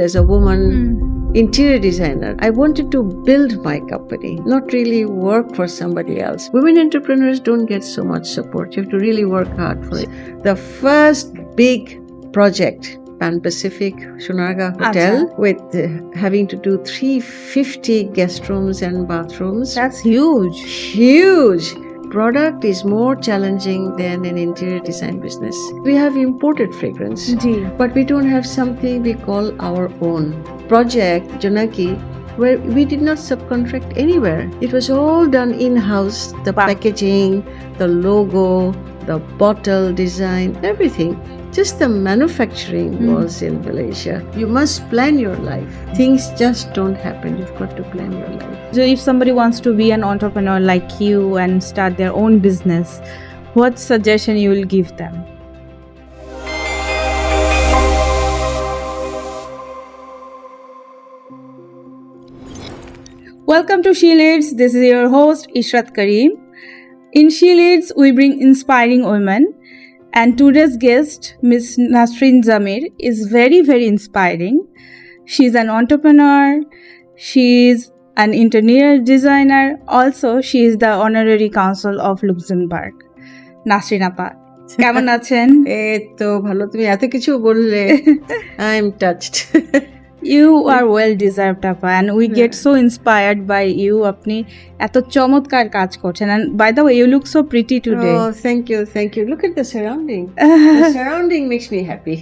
As a woman interior designer, I wanted to build my company, not really work for somebody else. Women entrepreneurs don't get so much support. You have to really work hard for it. The first big project, Pan Pacific Shunarga Hotel, with having to do 350 guest rooms and bathrooms. That's huge. Huge. Product is more challenging than an interior design business. We have imported fragrance, but we don't have something we call our own. Project Janaki, where we did not subcontract anywhere. It was all done in-house, the packaging, the logo, the bottle design, everything. Just the manufacturing was in Malaysia. You must plan your life. Things just don't happen. You've got to plan your life. So if somebody wants to be an entrepreneur like you and start their own business, what suggestion you will give them? Welcome to She Leads. This is your host Ishrat Kareem. In She Leads, we bring inspiring women. And today's guest, Miss Nasreen Zamir, is very, very inspiring. She's an entrepreneur. She's an interior designer. Also, she is the honorary consul of Luxembourg. Nasreen appa, কেমন আছেন? তো ভালো, তুমি এত কিছু বললে I am touched. You are well deserved, appa, and we get so inspired by you. আপনি এত চমৎকার কাজ করছেন, and by the way, you look so pretty today. Oh, thank you. Look at the surrounding. The surrounding makes me happy.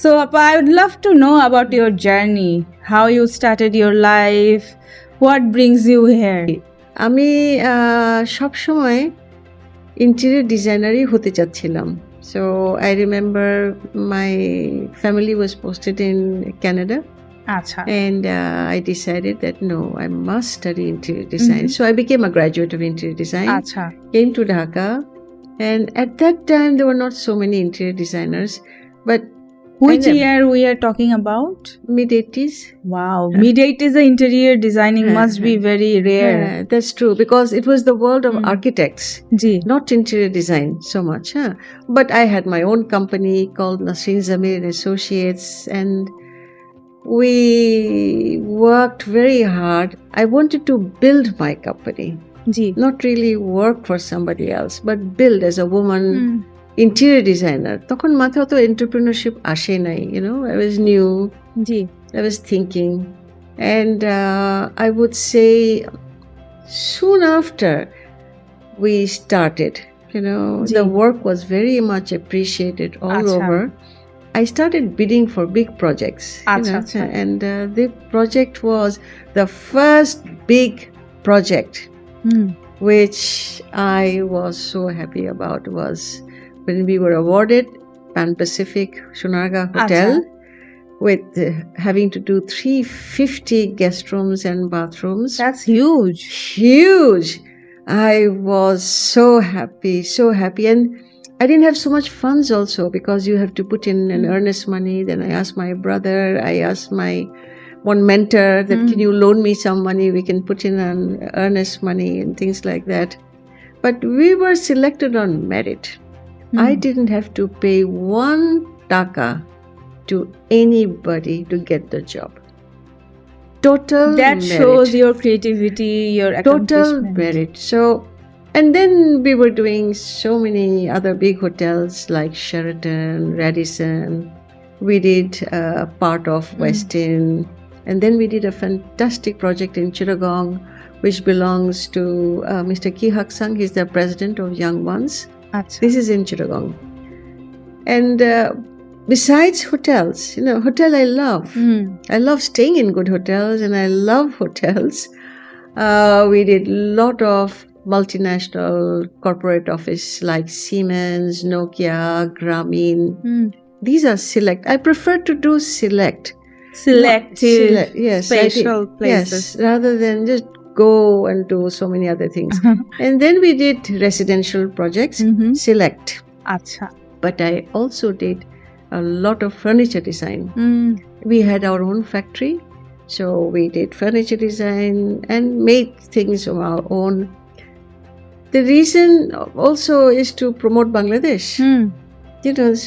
So, appa, I would love to know about your journey, how you started your life, what brings you here. আমি সব সময় interior ডিজাইনারই হতে চাচ্ছিলাম. So I remember my family was posted in Canada. And I decided that no, I must study interior design. So I became a graduate of interior design. Came to Dhaka, and at that time there were not so many interior designers. But which year we are talking about? Mid-80s. Wow, mid-80s the interior designing must be very rare. Yeah, that's true, because it was the world of architects, not interior design so much. But I had my own company called Nasreen Zamir and Associates, and we worked very hard. I wanted to build my company, not really work for somebody else, but build as a woman. Interior designer. তখন মাথায় অত entrepreneurship আসে নাই, I was new. I was thinking, and I would say soon after we started, the work was very much appreciated all over. I started bidding for big projects, and the project was the first big project which I was so happy about was when we were awarded Pan Pacific Shunarga Hotel with having to do 350 guest rooms and bathrooms. That's huge. Huge. I was so happy. And I didn't have so much funds also, because you have to put in an earnest money. Then I asked my brother, I asked my one mentor that can you loan me some money? We can put in an earnest money and things like that. But we were selected on merit. I didn't have to pay 1 taka to anybody to get the job. Total that merit. Shows your creativity, your accomplishment. Total merit. So, and then we were doing so many other big hotels like Sheraton, Radisson. We did part of Westin, and then we did a fantastic project in Chittagong, which belongs to Mr. Ki Hak Sang. He's the president of Young Ones. This is in Chittagong. And besides hotels, hotel I love. I love staying in good hotels, and I love hotels. We did a lot of multinational corporate office like Siemens, Nokia, Grameen. These are select. I prefer to do selective, special places. Yes, rather than just go and do so many other things. And then we did residential projects, select. But I also did a lot of furniture design. We had our own factory, so we did furniture design and made things of our own. The reason also is to promote Bangladesh.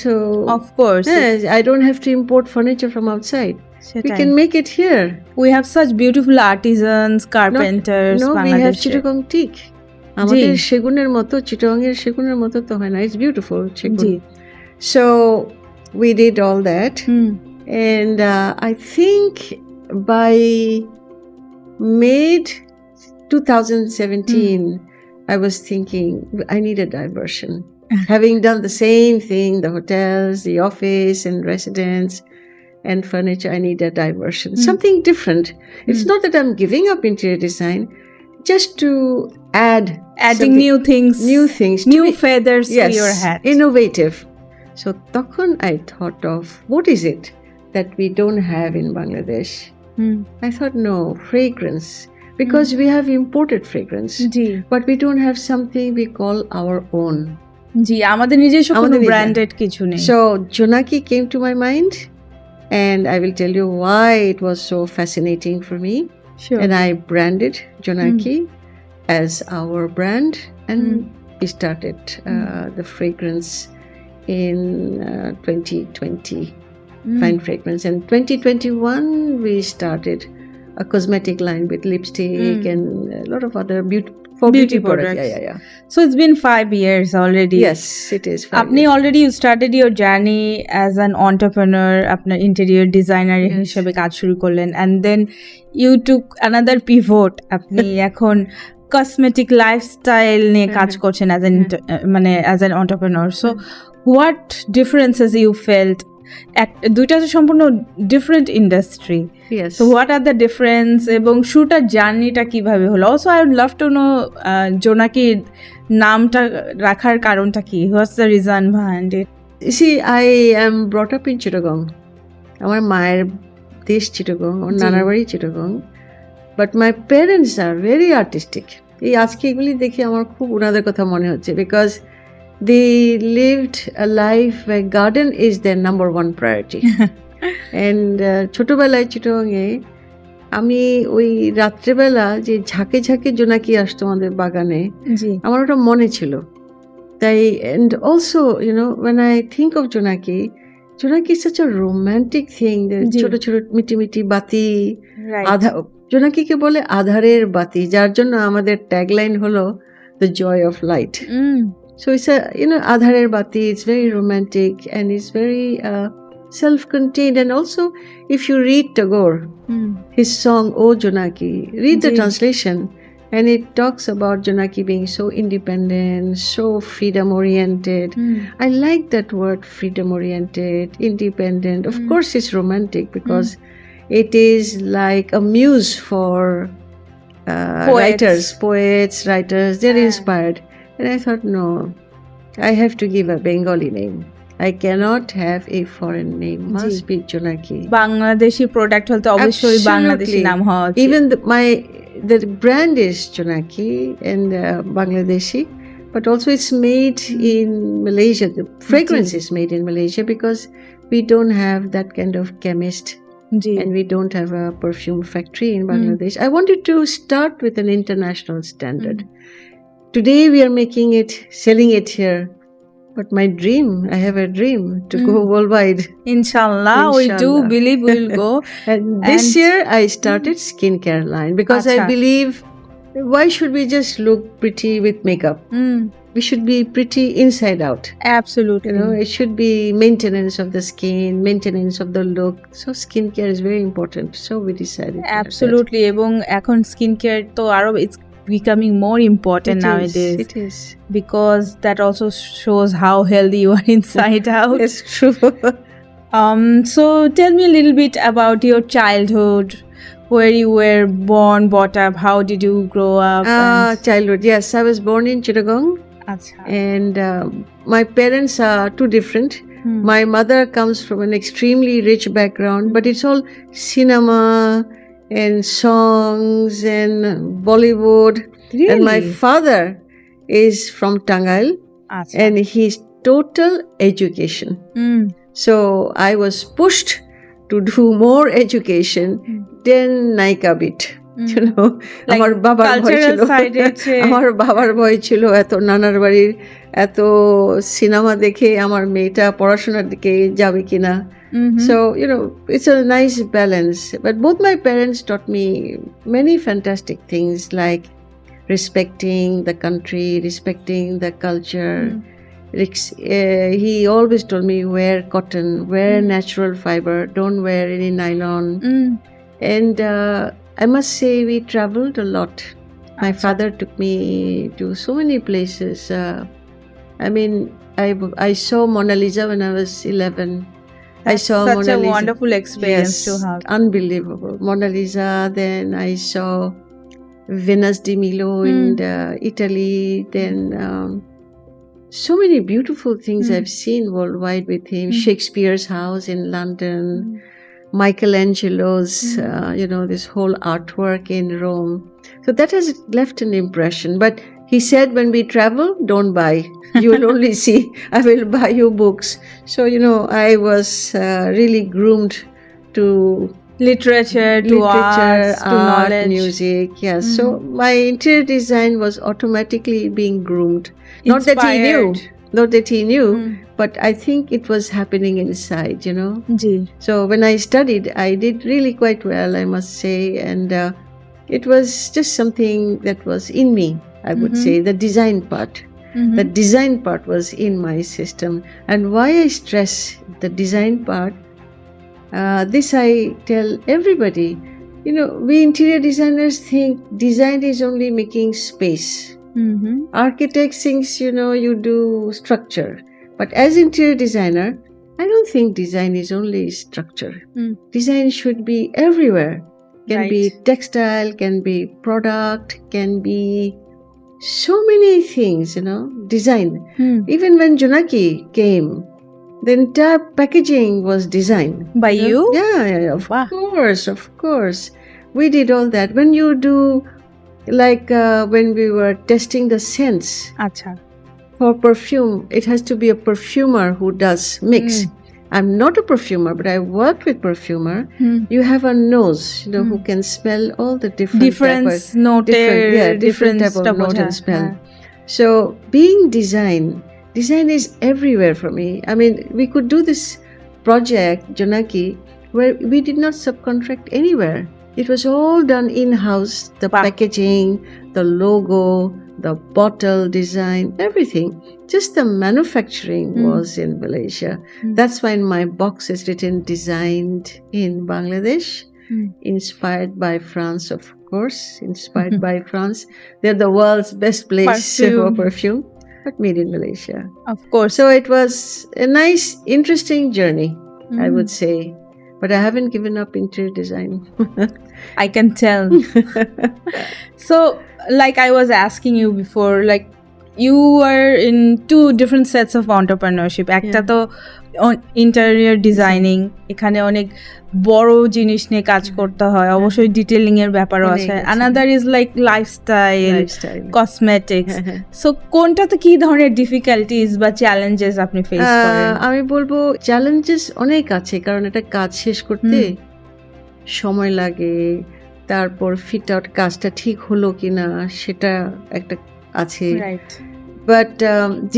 So of course, I don't have to import furniture from outside. we can make it here. We have such beautiful artisans, carpenters, No, we have Bangladeshe. Chittagong teak. আমাদের সেগুনের মতো চিটাগংয়ের সেগুনের মতো তো হয় না. It's beautiful সেগুন. So we did all that, and I think by mid 2017 I was thinking I need a diversion. Having done the same thing, the hotels, the office and residence and furniture, I need a diversion, something different. It's not that I'm giving up interior design, just to adding new things, new feathers to your hat. Innovative. So তখন I thought of what is it that we don't have in Bangladesh. I thought no, fragrance, because we have imported fragrance, but we don't have something we call our own. আমাদের নিজস্ব কোনো branded কিছু নেই. So Jonaki came to my mind, and I will tell you why it was so fascinating for me. Sure. And I branded Jonaki as our brand, and we started the fragrance in 2020, fine fragrance. And 2021 we started a cosmetic line with lipstick and a lot of other beauty products. Yeah. So it's been 5 years already. Yes, it is 5 আপনি years. already you started your journey as an entrepreneur, আপনার interior designer হিসেবে কাজ শুরু করলেন, and then you took another pivot. আপনি এখন cosmetic lifestyle নিয়ে কাজ করছেন as an entrepreneur. So what differences you felt? দুইটা তো সম্পূর্ণ different industry. So what are the difference এবং শুটার জার্নিটা কিভাবে হলো? Also I would love to know জোনাকি নামটা রাখার কারণটা কি? What's the reason behind it? You see, I am brought up in Chittagong. আমার মায়ের দেশ চিটাগং, ওর নানার বাড়ি Chittagong, but my parents are very artistic. এই আজকে এগুলি দেখে আমার খুব ওনাদের কথা মনে হচ্ছে, because they lived a life where garden is their number one priority. And ছোটবেলায় চিটাগংয়ে আমি ওই রাত্রেবেলা যে ঝাঁকে ঝাঁকে জোনাকি আসতো আমাদের বাগানে, আমার ওটা মনে ছিল তাই. And also, you know, when I think of Jonaki is such a romantic thing. ছোট ছোট মিটি মিটি বাতি, জোনাকিকে বলে আধারের বাতি, যার জন্য আমাদের ট্যাগলাইন হলো the joy of light. So it's a, you know, adharer bati, it's very romantic and it's very self-contained. And also, if you read Tagore, his song O Jonaki, read the translation, and it talks about Jonaki being so independent, so freedom-oriented. I like that word, freedom-oriented, independent. Of course, it's romantic because it is like a muse for poets, writers. They're inspired. And I thought, no, I have to give a Bengali name. I cannot have a foreign name. Must be Jonaki. Bangladeshi product holte obviously Bangladeshi naam howa uchit. Even the brand is Jonaki and Bangladeshi, but also it's made in Malaysia. The fragrance is made in Malaysia because we don't have that kind of chemist. And we don't have a perfume factory in Bangladesh. I wanted to start with an international standard. Today we are making it, selling it here. But my dream, I have a dream to go worldwide. Inshallah, we do believe we'll go. And this year I started skincare line because I believe, why should we just look pretty with makeup? We should be pretty inside out. Absolutely. You know, it should be maintenance of the skin, maintenance of the look. So skincare is very important. So we decided. Absolutely. এবং এখন skincare তো আরো it's becoming more important nowadays. It is. Because that also shows how healthy you are inside out. It's true. So tell me a little bit about your childhood, where you were born, brought up, how did you grow up? Childhood, yes. I was born in Chittagong. And my parents are too different. My mother comes from an extremely rich background, but it's all cinema and songs and Bollywood. Really? And my father is from Tangail, and he's total education. So I was pushed to do more education than Naika bit. You know, আমার বাবার ভয় ছিল এত নানার বাড়ির এত cinema দেখে আমার মেয়েটা পড়াশোনার দিকে যাবে কিনা, So, it's a nice balance. But both my parents taught me many fantastic things like respecting the country, respecting the culture. He always told me wear cotton, wear natural fiber, don't wear any nylon. And I must say we traveled a lot. My father took me to so many places. I saw Mona Lisa when I was 11. That's I saw such Mona a Lisa. wonderful experience to have. Unbelievable. Mona Lisa. Then I saw Venus de Milo in Italy. Then so many beautiful things I've seen worldwide with him. Shakespeare's house in London. Michelangelo's, this whole artwork in Rome. So that has left an impression. But he said, when we travel, don't buy. You will only see. I will buy you books. So, I was really groomed to literature, arts, to knowledge, music. Yes. So my interior design was automatically being groomed. Inspired. Not that he knew, but I think it was happening inside, So when I studied, I did really quite well, I must say. And it was just something that was in me, I would say, the design part. The design part was in my system. And why I stress the design part, this I tell everybody. We interior designers think design is only making space. Architects thinks, you do structure. But as interior designer, I don't think design is only structure. Design should be everywhere. Can be textile, can be product, can be so many things, Design. Even when Junaki came, the entire packaging was designed. By you? Yeah, of course. We did all that. When you do, like when we were testing the scents for perfume, it has to be a perfumer who does mix. I'm not a perfumer, but I worked with perfumer. You have a nose, who can smell all the different type of note and smell. So being design is everywhere for me. I mean, we could do this project, Janaki, where we did not subcontract anywhere. It was all done in-house, the packaging, the logo, the bottle design, everything. Just the manufacturing was in Malaysia. That's why in my box is written designed in Bangladesh, inspired by France, of course, inspired by France. They're the world's best place for perfume, but made in Malaysia. Of course. So it was a nice, interesting journey, I would say. But I haven't given up interior design. I can tell. So, like I was asking you before, like you were in two different sets of entrepreneurship. একটা তো interior designing, এখানে অনেক বড় জিনিস নিয়ে কাজ করতে হয়, অবশ্যই ডিটেইলিং এর ব্যাপারও আছে। Another is like lifestyle, cosmetics. So কোনটাতে কি ধরনের ডিফিকাল্টিজ বা চ্যালেঞ্জেস আপনি ফেস করেন? আমি বলবো চ্যালেঞ্জেস অনেক আছে, কারণ এটা কাজ শেষ করতে সময় লাগে, তারপর ফিট আউট কাজটা ঠিক হলো কিনা সেটা একটা আছে। But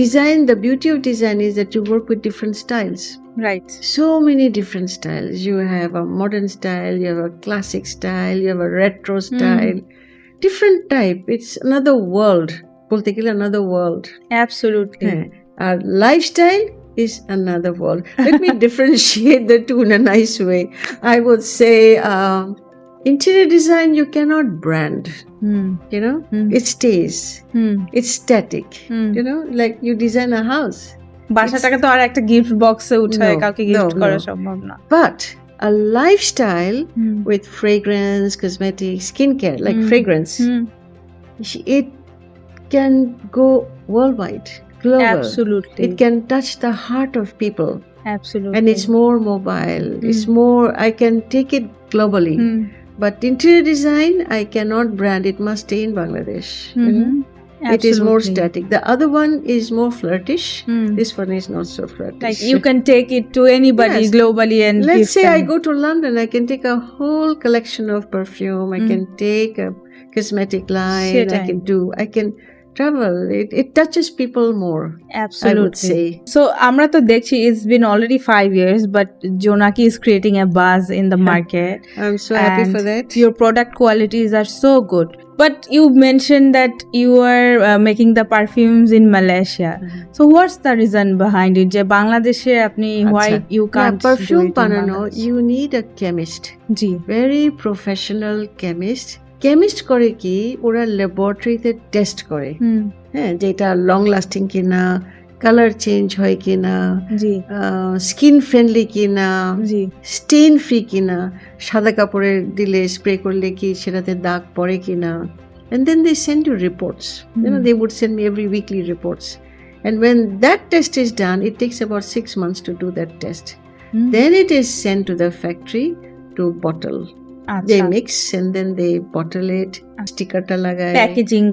design, the beauty of design is that you work with different styles. Right. So many different styles. You have a modern style, you have a classic style, you have a retro style. Different type. It's another world. Another world. Absolutely. Our lifestyle is another world. Let me differentiate the two in a nice way. I would say interior design you cannot brand. It stays. It's static. Like you design a house. বাসাটাকে তো আর একটা gift বক্সে উঠায় কাউকে gift করা সম্ভব না। But a lifestyle with fragrance, cosmetics, skincare, like fragrance, it can go worldwide, global. Absolutely. It can touch the heart of people. Absolutely. And it's more mobile. It's more, I can take it globally. But interior design, I cannot brand. It must stay in Bangladesh. It is more static. The other one is more flirtish. This one is not so flirtish. Like you can take it to anybody globally and let's say them. I go to London, I can take a whole collection of perfume. I can take a cosmetic line. I can travel. It touches people more. Absolutely. I would say. So আমরা তো দেখছি it's been already 5 years, but Jonaki is creating a buzz in the market. I'm so happy for that. Your product qualities are so good. But you mentioned that you are making the perfumes in Malaysia. So what's the reason behind it? যে বাংলাদেশে আপনি why you can't perfume do it in বানানো, Bangladesh? you need a chemist. G Very professional chemist. Chemist করে কি ওরা ল্যাবরেটরিতে test করে, হ্যাঁ, যেটা লং লাস্টিং কিনা, কালার চেঞ্জ হয় কিনা, জি স্কিন ফ্রেন্ডলি কিনা, জি স্টেইন ফ্রি কিনা, সাদা কাপড়ে দিলে স্প্রে করলে কি সেটাতে দাগ পড়ে কিনা, and then they send you reports. They would send me every weekly reports, and when that test is done, it takes about 6 months to do that test. Then it is sent to the factory to bottle. They mix and then they bottle it, স্টিকারটা লাগায়, packaging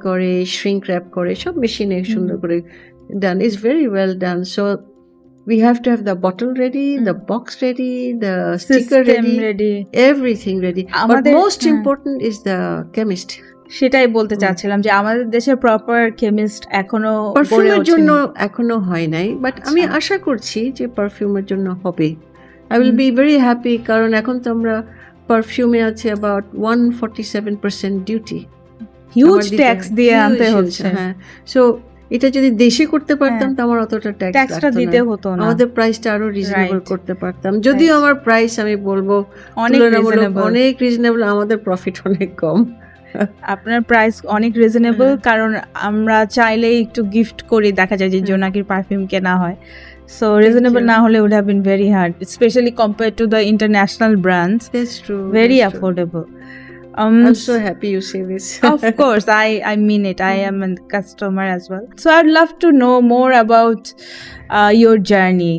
করে, shrink wrap করে, সব মেশিনে সুন্দর করে done. It's very well done. So we have to have the bottle ready, the box ready, the sticker ready, everything ready. But most important is the chemist. সেটাই বলতে চাচ্ছিলাম যে আমাদের দেশে প্রপার কেমিস্ট এখনো পারফিউমের জন্য এখনো হয় নাই, বাট আমি আশা করছি যে পারফিউমের জন্য হবে. I will be very happy, কারণ এখন তো আমরা পারফিউমে আছে about 147% ডিউটি, হিউজ ট্যাক্স দিয়ে আনতে হচ্ছে। হ্যাঁ, সো এটা যদি দেশে করতে পারতাম তো আমার অতটা ট্যাক্সটা দিতে হতো না, আমাদের প্রাইসটা আরো রিজনেবল করতে পারতাম। যদিও আমার প্রাইস আমি বলবো অনেক রিজনেবল, আমাদের প্রফিট অনেক কম। আপনার প্রাইস অনেক রিজনেবল, কারণ আমরা চাইলেই একটু গিফট করি, দেখা যায় যে জোনাকির পারফিউম কেনা হয়। So reasonable na hole would have been very hard, especially compared to the international brands. That's true. Very affordable. I'm so happy you say this. Of course, I mean it. I am a customer as well. So I'd love to know more about your journey.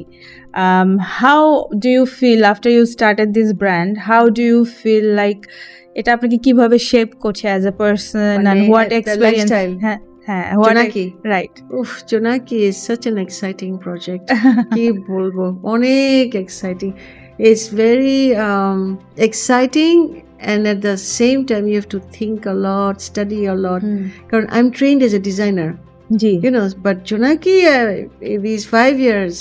How do you feel after you started this brand? How do you feel like এটা আপনাকে কিভাবে shape করছে as a person, and what experience? Jonaki, right? Jonaki is such an exciting project. কি বলবো, অনেক exciting. It's very exciting, and at the same time you have to think a lot, study a lot. Because I'm trained as a designer, but Jonaki, these 5 years,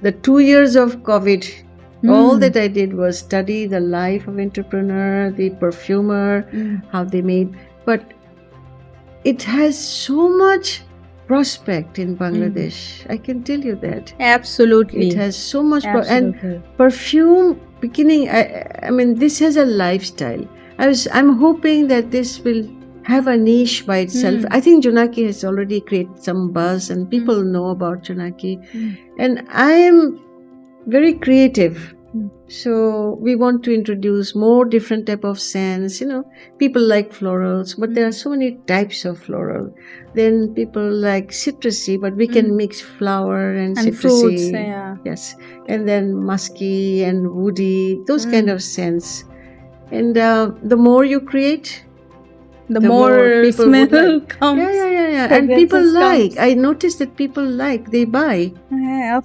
the 2 years of COVID, all that I did was study the life of entrepreneur, the perfumer, how they made, but it has so much prospect in Bangladesh. I can tell you that. Absolutely. It has so much and perfume beginning, I mean, this has a lifestyle. I'm hoping that this will have a niche by itself. I think Jonaki has already created some buzz and people know about Jonaki. And I am very creative. So we want to introduce more different type of scents. People like florals, but there are so many types of floral. Then people like citrusy, but we can mix flower and citrusy. Fruits, yes, and then musky and woody, those kind of scents. And the more you create, the more smell comes. Yeah. And people like. I noticed that people like. They buy.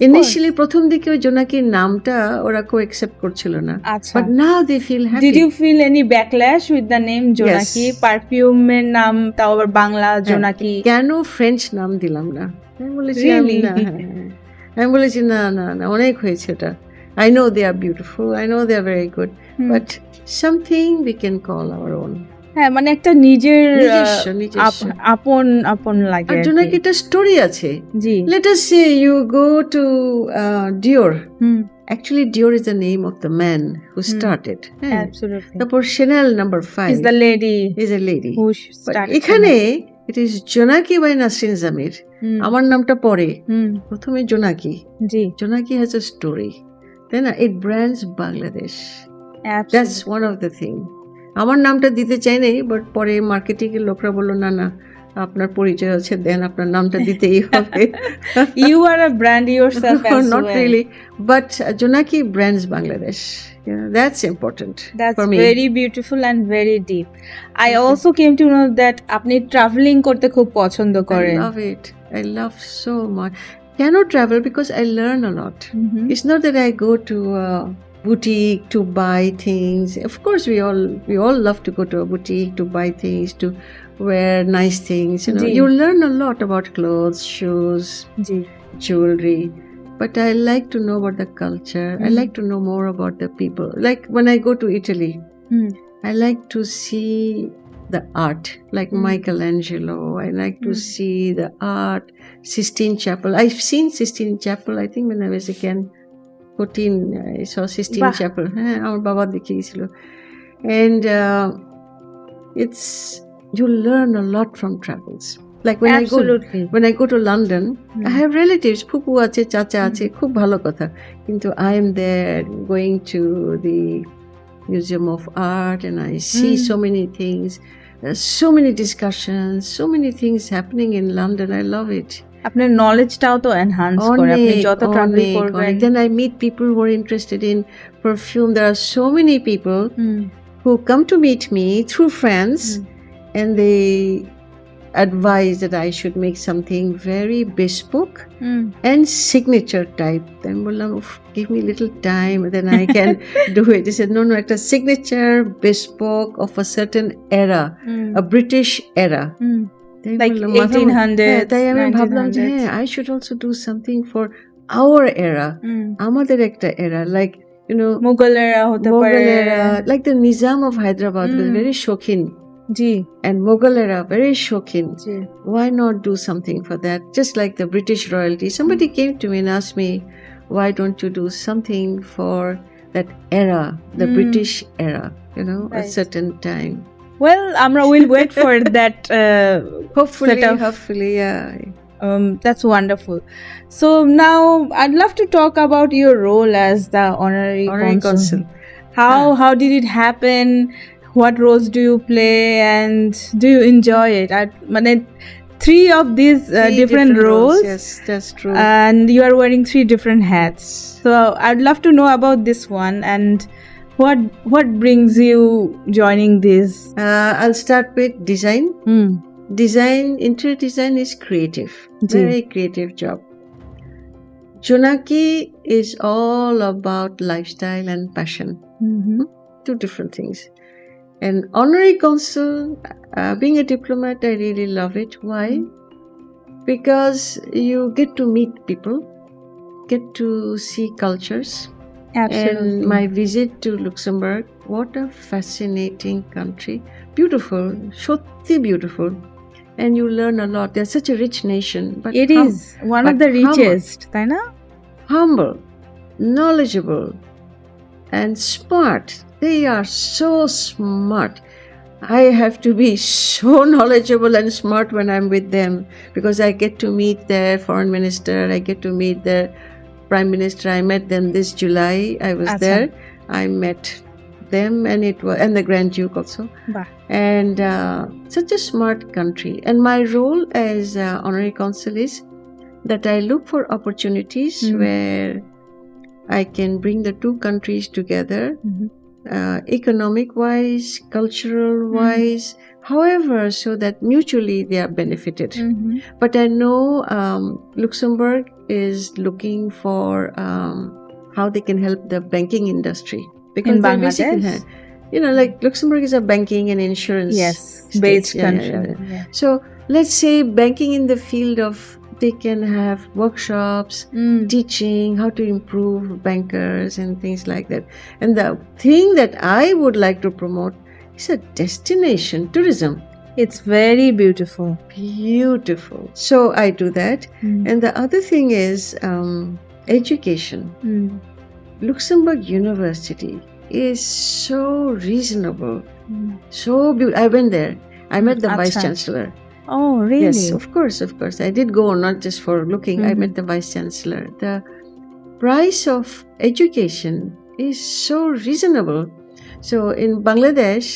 Initially, প্রথম দিকে ওই জোনাকির নামটা ওরা কেউ accept করছিল না. But now they feel happy. Did you feel any backlash with the name Jonaki? Perfume এর নাম তাও আবার বাংলা জোনাকি। কেন ফ্রেঞ্চ নাম দিলাম না? আমি বলেছি না, অনেক হয়েছে এটা। I know they are beautiful. I know they are very good. But something we can call our own. হ্যাঁ, মানে একটা নিজের আপন লাগে। আর জোনাকি একটা স্টোরি আছে। জি, let us say you go to Dior. Actually, Dior is the name of the man who started. Absolutely. তারপর Chanel number 5 is the lady. Is a lady who started. এখানে it is Jonaki by Nasreen Zamir. আমার নামটা পরে, প্রথমে জোনাকি। জি, Jonaki has a story. Then it brands Bangladesh. Absolutely. That's one of the thing. আমার নামটা দিতে চাই নাই, বাট পরে মার্কেটিং এর লোকরা বললো না আপনার পরিচয় হচ্ছে, দেন আপনার নামটা দিতেই হবে। You are a brand yourself as well. Not really, but Jonaki brands Bangladesh. That's important. That's for me. Very beautiful and very deep. I also came to know that আপনি ট্রাভেলিং করতে খুব পছন্দ করেন। I love it. I love so much. Cannot travel because I learn a lot. It's not that I go to boutique to buy things. Of course, we all love to go to a boutique to buy things, to wear nice things. Ji. You learn a lot about clothes, shoes, Ji. jewelry. But I like to know about the culture. I like to know more about the people. Like when I go to Italy, I like to see the art, like Michelangelo. I like to see the art, Sistine Chapel. I've seen Sistine Chapel, I think when I was again 14, I saw Sistine Bah. Chapel. Our Baba দেখিয়েছিল. And you learn a lot from travels. Like when Absolutely. I go to London, I have relatives, Phupu ache, Chacha ache, khub bhalo kotha. Kintu I am there going to the Museum of Art and I see so many things. There's so many discussions, so many things happening in London. I love it. আপনার নলেজটাও তো enhance করে আপনি যত travel করবেন Then I meet people who are interested in perfume. There are so many people who come to meet me through friends and they advise that I should make something very bespoke and signature type. Then bollam, give me a little time, then I can do it. They said, no, একটা signature bespoke of a certain era, a British era. Like 1800s, তাই আমি ভাবলাম যে I should also do something for our era, আমাদের একটা era, like Mughal era হতে পারে, Mughal era, like the Nizam of Hyderabad was very shocking. G, and Mughal era, very shocking. G. Why not do something for that? Just like the British royalty. Somebody came to me and asked me, why don't you do something for that era, the British era, a certain time. Well, Amra will wait for that. Hopefully, yeah. That's wonderful. So now I'd love to talk about your role as the honorary consul. How did it happen? What roles do you play and do you enjoy it? Three of these different roles. Yes, that's true. And you are wearing three different hats. So I'd love to know about this one and what brings you joining this? I'll start with design. Interior design is creative. Very creative job. Jonaki is all about lifestyle and passion. Two different things. And honorary consul, being a diplomat, I really love it. Why? Because you get to meet people, get to see cultures. Absolutely. And my visit to Luxembourg, what a fascinating country. Beautiful, shotti beautiful. And you learn a lot. They're such a rich nation. But it is one of the richest, তাই না? Humble, knowledgeable, and smart. They are so smart. I have to be so knowledgeable and smart when I'm with them because I get to meet their foreign minister, I get to meet their prime minister. I met them this July. I was there. I met them and the Grand Duke also. Bah. And such a smart country. And my role as honorary consul is that I look for opportunities where I can bring the two countries together. Economic wise, cultural wise, however, so that mutually they are benefited. But I know Luxembourg is looking for how they can help the banking industry because in Bangladesh, like Luxembourg is a banking and insurance based country. Yeah. So let's say banking in the field of they can have workshops, teaching how to improve bankers and things like that. And the thing that I would like to promote is a destination tourism. It's very beautiful. Beautiful. So I do that. And the other thing is education. Luxembourg University is so reasonable, so beautiful. I went there. I met the Vice Chancellor. Oh, really? Yes, of course. I did go, not just for looking. I met the Vice Chancellor. The price of education is so reasonable. So in Bangladesh,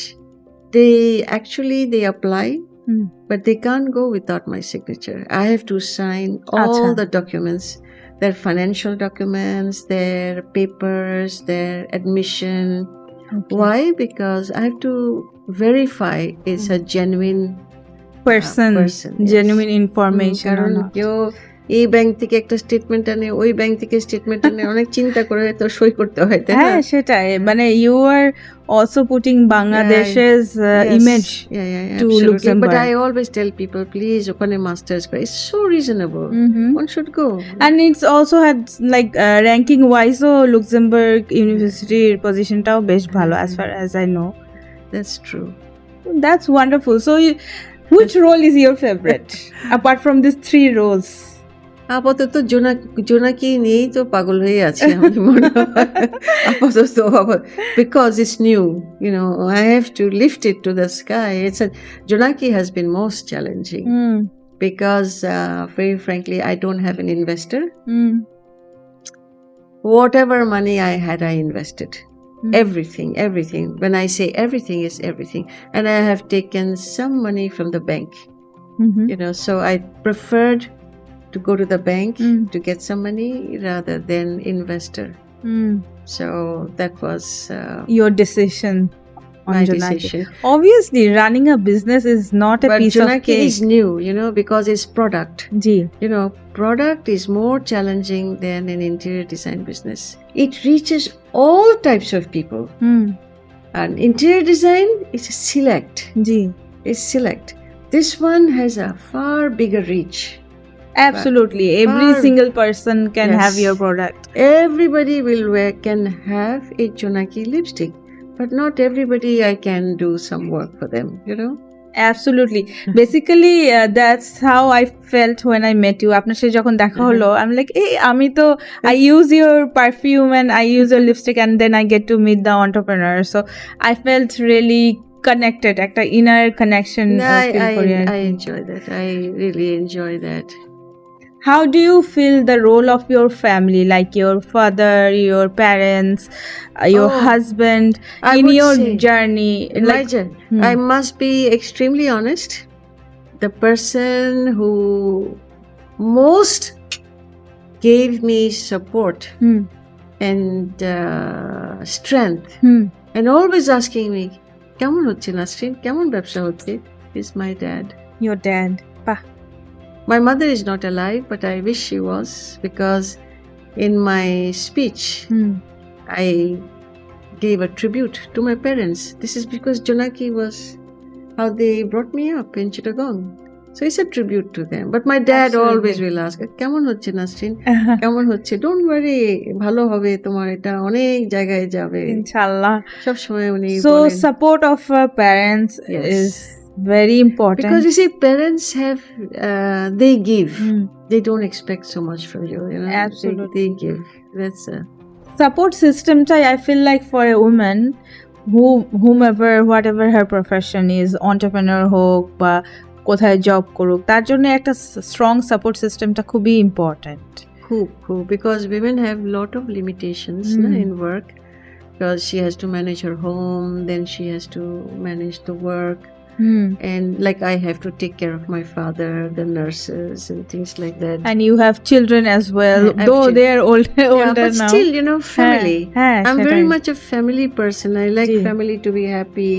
they apply, but they can't go without my signature. I have to sign all the documents, their financial documents, their papers, their admission. Why? Because I have to verify it's a genuine person, genuine information. কারণ কেউ এই bank থেকে একটা statement আনে, ওই bank থেকে statement আনে, অনেক চিন্তা করে তো সই করতে হয়, তাই না? হ্যাঁ, সেটাই। মানে you are also putting Bangladesh's image to absolutely. Luxembourg. But I always tell people, please, ওখানে মাস্টার্স করে, it's so reasonable. One should go. And it's also had like ranking wise, so Luxembourg University positionটাও বেশ ভালো as far as I know. That's true. That's wonderful. So, which role is your favorite apart from these 3 roles? আপাতত জোনাকি নিয়েই তো পাগল হয়ে আছে আমি মনে হয় আপাতত, because it's new, I have to lift it to the sky. Jonaki has been most challenging because very frankly I don't have an investor. Whatever money I had, I invested. Everything. When I say everything, is everything. And I have taken some money from the bank. So I preferred to go to the bank to get some money rather than investor. So that was your decision on my Jonaki. decision. Obviously, running a business is not a But piece Jonaki of cake. is new, because it's product. Ji. Product is more challenging than an interior design business. It reaches all types of people. And interior design is select. Ji. It's select. This one has a far bigger reach. Absolutely. Every single person can have your product. Everybody can have a Jonaki lipstick, but not everybody I can do some work for them, Absolutely. Basically, that's how I felt when I met you. আপনার সাথে যখন দেখা হলো, I'm like, hey, I use your perfume and I use your lipstick and then I get to meet the entrepreneur. So I felt really connected, একটা inner connection. I enjoy that. I really enjoy that. How do you feel the role of your family, like your father, your parents, your husband, in your journey? My journey. I must be extremely honest. The person who most gave me support and strength and always asking me, কেমন হচ্ছে নাসরিন, কেমন ব্যবসা হচ্ছে, is my dad. Your dad. My mother is not alive, but I wish she was, because in my speech, I gave a tribute to my parents. This is because Jonaki was how they brought me up in Chittagong. So it's a tribute to them. But my dad always will ask, কেমন হচ্ছে নাসরিন, কেমন হচ্ছে, don't worry, ভালো হবে তোমার, এটা অনেক জায়গায় যাবে ইনশাআল্লাহ সব সময় উনি বলেন। So support of parents is very important, because you see, parents have they give, they don't expect so much from you, Absolutely. they give. That's a support system. I feel like for a woman, whomever, whatever her profession is, entrepreneur হোক বা কোথায় job করুক, তার জন্য একটা strong support systemটা খুবই important. খুব because women have lot of limitations in work, because she has to manage her home, then she has to manage the work. And like I have to take care of my father, the nurses and things like that. And you have children as well, though they are older but now. Still, family. I'm very much a family person. I like family to be happy.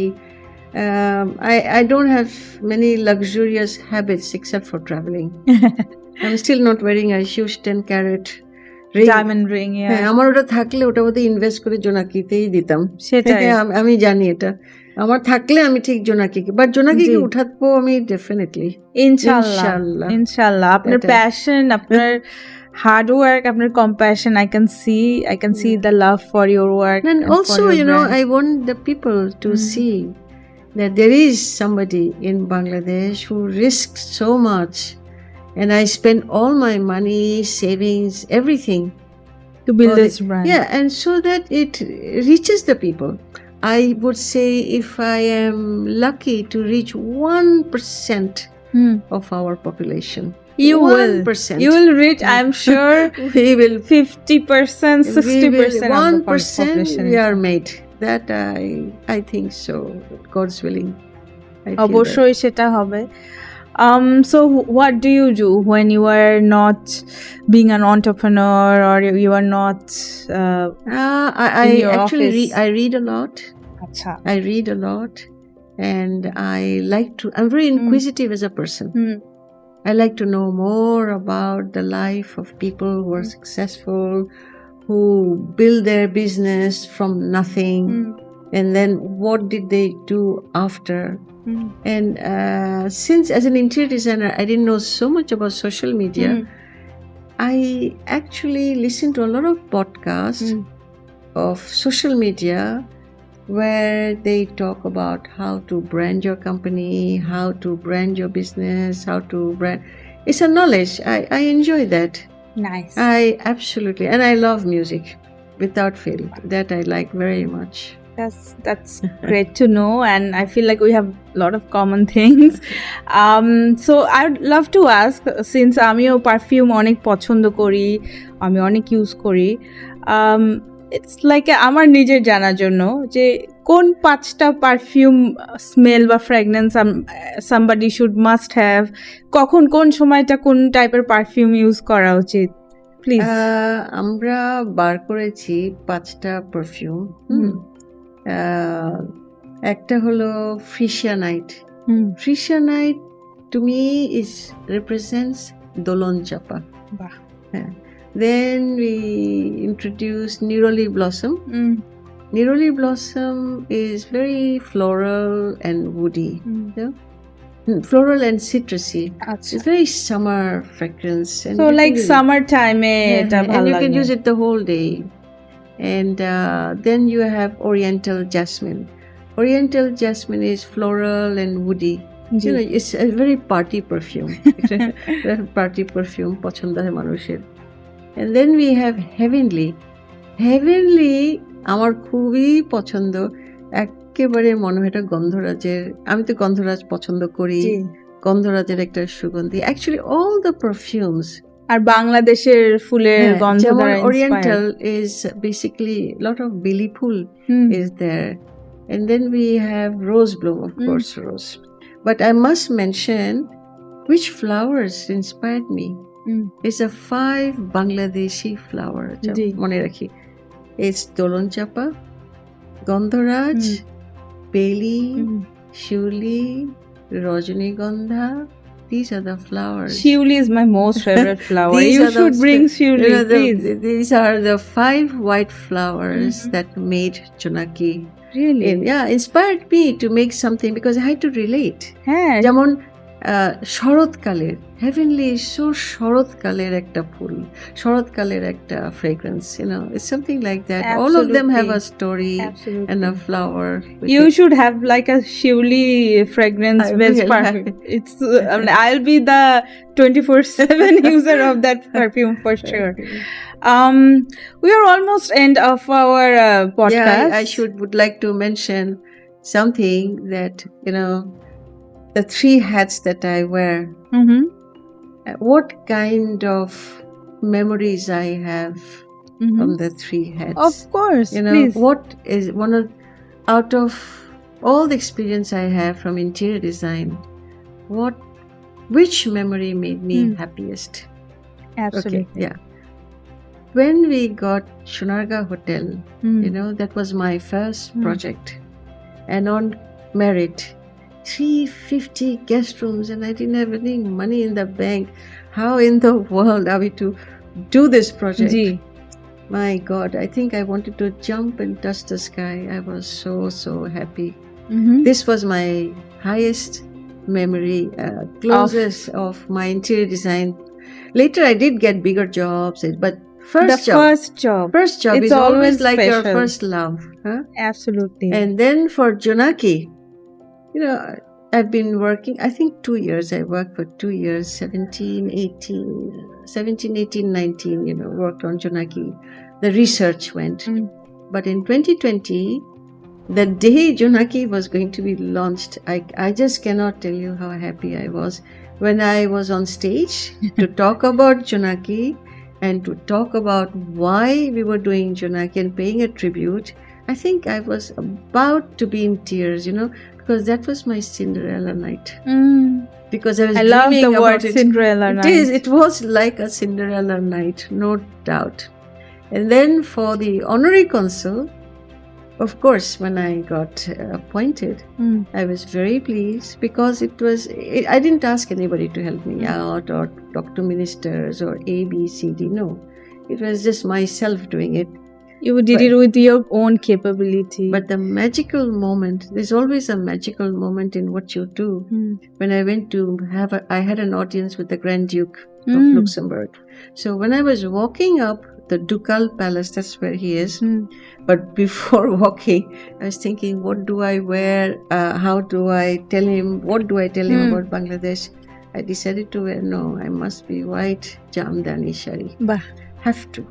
I don't have many luxurious habits except for traveling. I'm still not wearing a huge 10-carat ring. Diamond ring, আমার ওটা থাকলে ওটা বোধহয় invest করে জোনাকিতেই দিতাম, সেটাই আমি জানি এটা আমার থাকলে আমি ঠিক জোনাকিকে, বাট জোনাকিকে উঠাবো আমি ডেফিনেটলি, ইনশাআল্লাহ। আপনার প্যাশন, আপনার hard work, আপনার compassion, I can see the love for your work. And also, I want the people to see that there is somebody in Bangladesh who risks so much, and I spend all my money, savings, everything to build this brand. And so that it reaches the people. I would say if I am lucky to reach 1% of our population, you 1%. You will reach, I'm sure, we will 50%, 60% of the population. We are made. That I think so. God's willing. অবশ্যই সেটা হবে। So what do you do when you are not being an entrepreneur, or you are not in your actually office? I read a lot. Achha. I read a lot, and I like to, I'm very inquisitive as a person. I like to know more about the life of people who are successful, who build their business from nothing, and then what did they do after. And since as an interior designer, I didn't know so much about social media, I actually listened to a lot of podcasts of social media where they talk about how to brand your company, how to brand your business, how to brand. It's a knowledge. I enjoy that. Nice. I absolutely, and I love music without fail. That I like very much. That's great to know, and I feel like we have a lot of common things. So I'd love to ask, since আমিও perfume অনেক পছন্দ করি, আমি অনেক use করি, it's like আমার নিজের জানার জন্য যে কোন 5টা পারফিউম স্মেল বা fragrance somebody should must have, কখন কোন সময়টা কোন টাইপের পারফিউম ইউজ করা উচিত, প্লিজ। আমরা বার করেছি 5টা পারফিউম। একটা হলো freesia night. Freesia night to me is represents দোলন চাপা। হ্যাঁ। Then we introduced Neroli Blossom. Neroli Blossom is very floral and woody. Floral and citrusy. It's very summer fragrance. And so like summertime and you can use it the whole day. And then you have Oriental Jasmine. Oriental Jasmine is floral and woody. You know, it's a very party perfume. Party perfume পছন্দ হয় মানুষের। And then we have Heavenly. Heavenly আমার খুবই পছন্দ, একেবারে মনে হয় এটা গন্ধরাজের। আমি তো গন্ধরাজ পছন্দ করি, গন্ধরাজের একটা সুগন্ধি। Actually all the perfumes আর বাংলাদেশের ফুলের গন্ধ দ্বারা Oriental is basically a lot of billy full is there. And then we have rose bloom, of course, rose. But I must mention which flowers inspired me. It's a 5 Bangladeshi flower. মনে রাখি। It's Dolon Chapa, Gandharaj, Beli, Shuli, Rajnigandha. These are the flowers. Shiuli is my most favorite flower. You should bring Shiuli, please. These are the 5 white flowers that made Chunaki. Really? Inspired me to make something because I had to relate. যেমন শরৎকালের Heavenly is so শরৎকালের একটা ফুল, শরৎকালের একটা fragrance, you know, it's something like that. Absolutely. All of them have a story. Absolutely. And a flower. You should have like a Shiuli fragrance best perfume. It's I'll be the 24/7 user of that perfume for sure. We are almost end of our podcast. I would like to mention something that, you know, the 3 hats that I wear. What kind of memories I have from the 3 hats. Of course, you know, please. What is one of, out of all the experience I have from interior design, which memory made me happiest? Absolutely. Okay, yeah. When we got Shunarga Hotel, you know, that was my first project, and on merit, 350 guest rooms, and I didn't have any money in the bank. How in the world are we to do this project? My God, I think I wanted to jump and touch the sky. I was so happy. This was my highest memory, closest of my interior design. Later I did get bigger jobs, but first job it's is always like special. your first love. Absolutely. And then for Jonaki, you know, I've been working, I think 2 years. I worked for 2 years, 17, 18, 19, you know, worked on Jonaki. The research went. But in 2020, the day Jonaki was going to be launched, I just cannot tell you how happy I was when I was on stage to talk about Jonaki and to talk about why we were doing Jonaki and paying a tribute. I think I was about to be in tears, you know, because that was my Cinderella night. Because I was love dreaming the word about it. Cinderella night. It was like a Cinderella night, no doubt. And then for the honorary consul, Of course, when I got appointed, I was very pleased because I didn't ask anybody to help me out or talk to ministers or A, B, C, D. No, it was just myself doing it. You did it with your own capability. But the magical moment, there's always a magical moment in what you do. When I went to I had an audience with the Grand Duke of Luxembourg. So when I was walking up the Ducal Palace, that's where he is. But before walking, I was thinking, what do I wear? How do I tell him? What do I tell him about Bangladesh? I decided to wear, I must be white Jamdani Shari. Have to.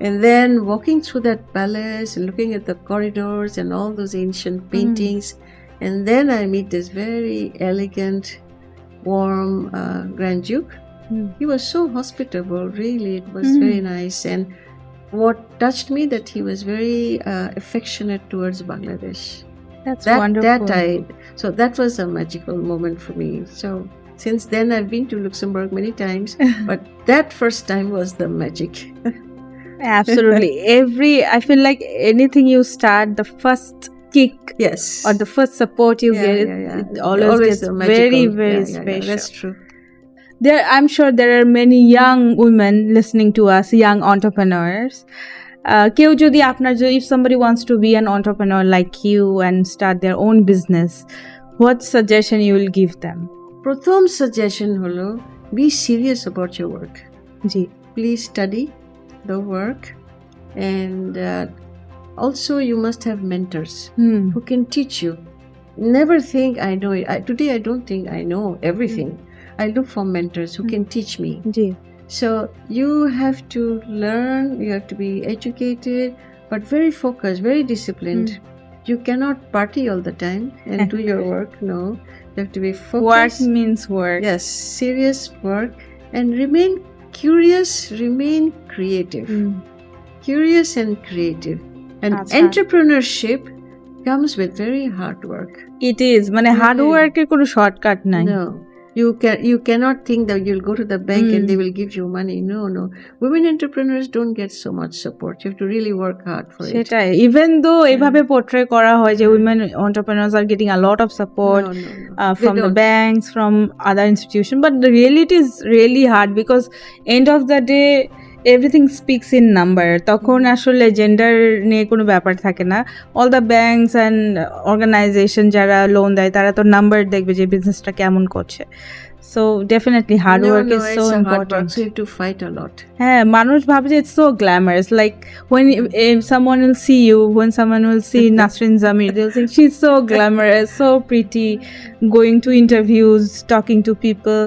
And then walking through that palace and looking at the corridors and all those ancient paintings. And then I meet this very elegant, warm Grand Duke. He was so hospitable, really. It was very nice. And what touched me that he was very affectionate towards Bangladesh. That's wonderful. So that was a magical moment for me. So since then I've been to Luxembourg many times, but that first time was the magic. Absolutely. I feel like anything you start, the first kick or the first support you get, it always gets very, very special. That's true. I'm sure there are many young women listening to us, young entrepreneurs. If somebody wants to be an entrepreneur like you and start their own business, what suggestion you will give them? Pratham suggestion holo, be serious about your work. Ji. Please study the work, and also you must have mentors who can teach you. Never think I know it. Today I don't think I know everything. I look for mentors who can teach me. So you have to learn, you have to be educated, but very focused, very disciplined. You cannot party all the time and do your work. No, you have to be focused. Work means work. Yes, serious work, and remain curious, remain creative. Curious and creative. And entrepreneurship comes with very hard work. It is. Hard work is no shortcut. No. You cannot think that you'll go to the bank and they will give you money. No. Women entrepreneurs don't get so much support. You have to really work hard for it. Even though এভাবে portray করা হয় যে women entrepreneurs are getting a lot of support from the banks, from other institutions, but the reality is really hard because end of the day everything speaks in number. তখন আসলে gender নিয়ে কোনো ব্যাপার থাকে না. All the banks and organization যারা loan দেয় তারা তো নাম্বার দেখবে যে বিজনেসটা কেমন করছে. So definitely hard work is so important. Hard work, so you have to fight a lot. মানুষ ভাবে যে it's so glamorous. Like when someone will see you, when someone will see Nasreen Zamir, they'll think she's so glamorous, so pretty, going to interviews, talking to people.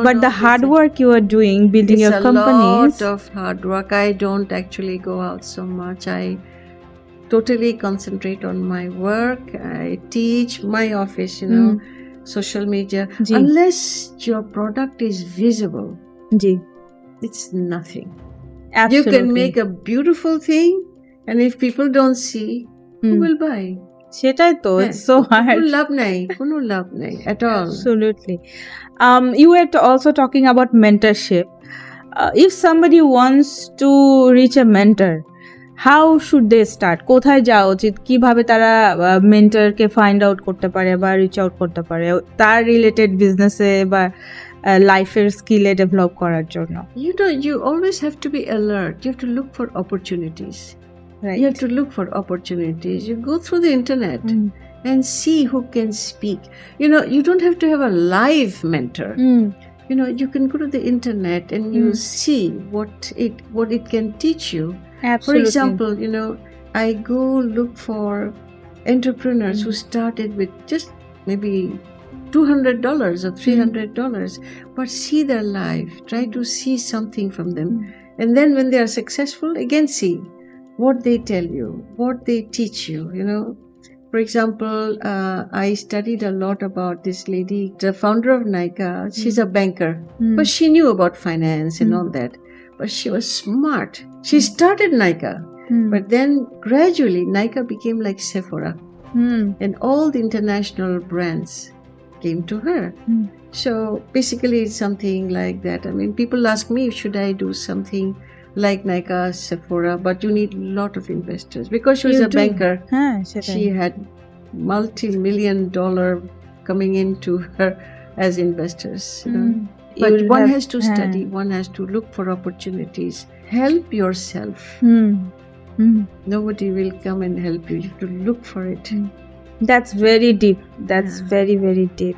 But the hard work you are doing, building your companies. It's a lot of hard work. I don't actually go out so much. I totally concentrate on my work. I teach my office, social media. Unless your product is visible, it's nothing. Absolutely. You can make a beautiful thing, and if people don't see, who will buy? It's so hard. কোনো লাভ নাই at all. Absolutely. You were also talking about mentorship. If somebody wants to reach a mentor, how should they start? কোথায় যাওয়া উচিত? কিভাবে তারা মেন্টরকে find out করতে পারে বা রিচ আউট করতে পারে তার রিলেটেড বিজনেসে বা লাইফের স্কিলে ডেভেলপ করার জন্য? You always have to be alert. You have to look for opportunities. Right. You have to look for opportunities. You go through the internet and see who can speak. You don't have to have a live mentor. You can go to the internet and you see what it can teach you. Absolutely. For example, I go look for entrepreneurs who started with just maybe $200 or $300, but see their life, try to see something from them. And then when they are successful, again see what they tell you, what they teach you, For example, I studied a lot about this lady, the founder of Nykaa. She's a banker, but she knew about finance and all that. But she was smart. She started Nykaa, but then gradually Nykaa became like Sephora. And all the international brands came to her. So basically it's something like that. I mean, people ask me, should I do something like Nykaa, Sephora, but you need a lot of investors because she was a banker. She had multi-million-dollar coming into her as investors. But one has to study, one has to look for opportunities. Help yourself. Nobody will come and help you. You have to look for it. That's very deep. That's very, very deep.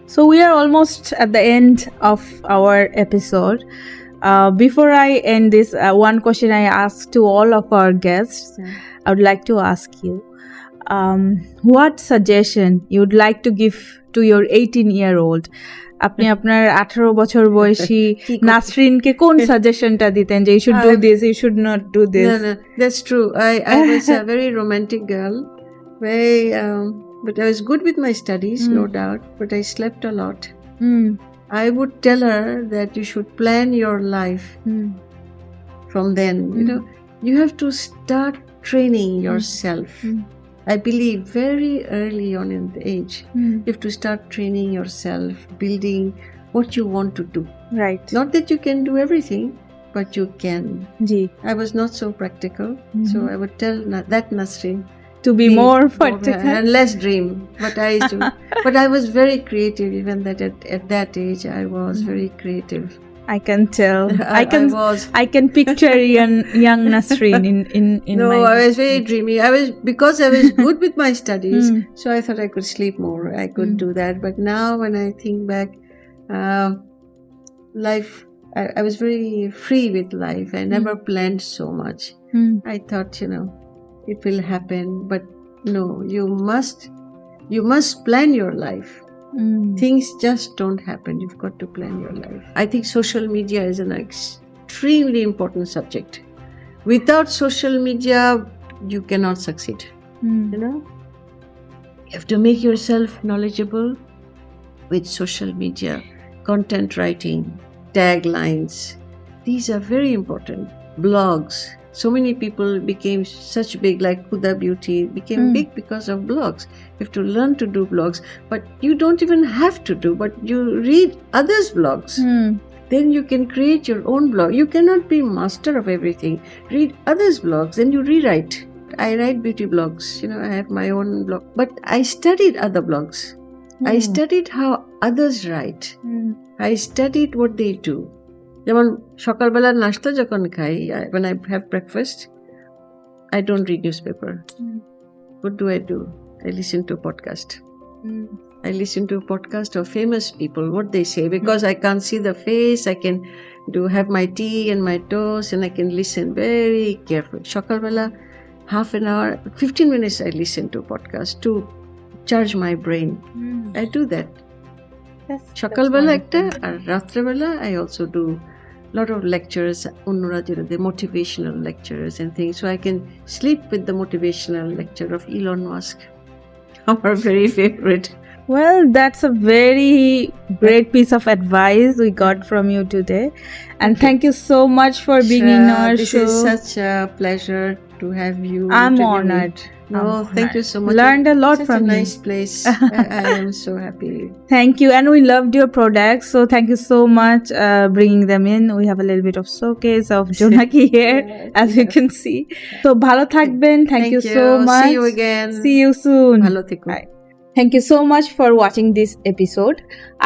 So we are almost at the end of our episode. Before I end this, one question I ask to all of our guests, I would like to ask you, what suggestion you would like to give to your 18-year-old? আপনি আপনার 18 বছর বয়সী নাসরিনকে কোন সাজেশনটা দিতেন যে you should do this, you should not do this? No, that's true. I was a very romantic girl, but I was good with my studies, no doubt, but I slept a lot. I would tell her that you should plan your life from then. You have to start training yourself. I believe very early on in the age, you have to start training yourself, building what you want to do. Right. Not that you can do everything, but you can. I was not so practical, so I would tell that Nasreen to be more practical and less dream. But I used to. But I was very creative. Even at that age, I was very creative. I can tell. I can picture young Nasreen in No, my. I was very dreamy. Because I was good with my studies, so I thought I could sleep more. I could do that. But now, when I think back, life. I was very free with life. I never planned so much. I thought, it will happen. But no, you must plan your life. Things just don't happen. You've got to plan your life. I think social media is an extremely important subject. Without social media, you cannot succeed. You have to make yourself knowledgeable with social media, content writing, taglines. These are very important. Blogs. So many people became such big, like Huda Beauty became big because of blogs. You have to learn to do blogs, but you don't even have to do, but you read others' blogs. Then you can create your own blog. You cannot be master of everything. Read others' blogs, then you rewrite. I write beauty blogs. I have my own blog, but I studied other blogs. I studied how others write. I studied what they do. যেমন সকালবেলার নাস্তা যখন খাই, when I have breakfast, I don't read newspaper. What do? I listen to a podcast. I listen to a podcast of famous people, what they say, because I can't see the face. I can have my tea and my toast, and I can listen very carefully. সকালবেলা half an hour, 15 minutes I listen to a podcast to charge my brain. I do that. সকালবেলা একটা, আর রাত্রেবেলা I also do lot of lectures, the motivational lectures and things. So I can sleep with the motivational lecture of Elon Musk, our very favorite. Well, that's a very great piece of advice we got from you today. And thank you so much for being in our this show. This is such a pleasure to have you. I'm honored. No, thank you so much. Learned a lot from you. Such a nice place. I am so happy. Thank you, and we loved your products. So thank you so much bringing them in. We have a little bit of showcase of Jonaki here, as you can see. So bhalo thakben. Thank you so much. See you again. See you soon. Bhalo theko. Bye. Thank you so much for watching this episode.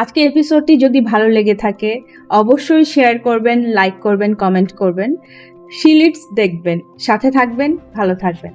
আজকে এপিসোডটি যদি ভালো লেগে থাকে অবশ্যই share করবেন, like করবেন, comment করবেন। She Leads দেখবেন, সাথে থাকবেন, ভালো থাকবেন।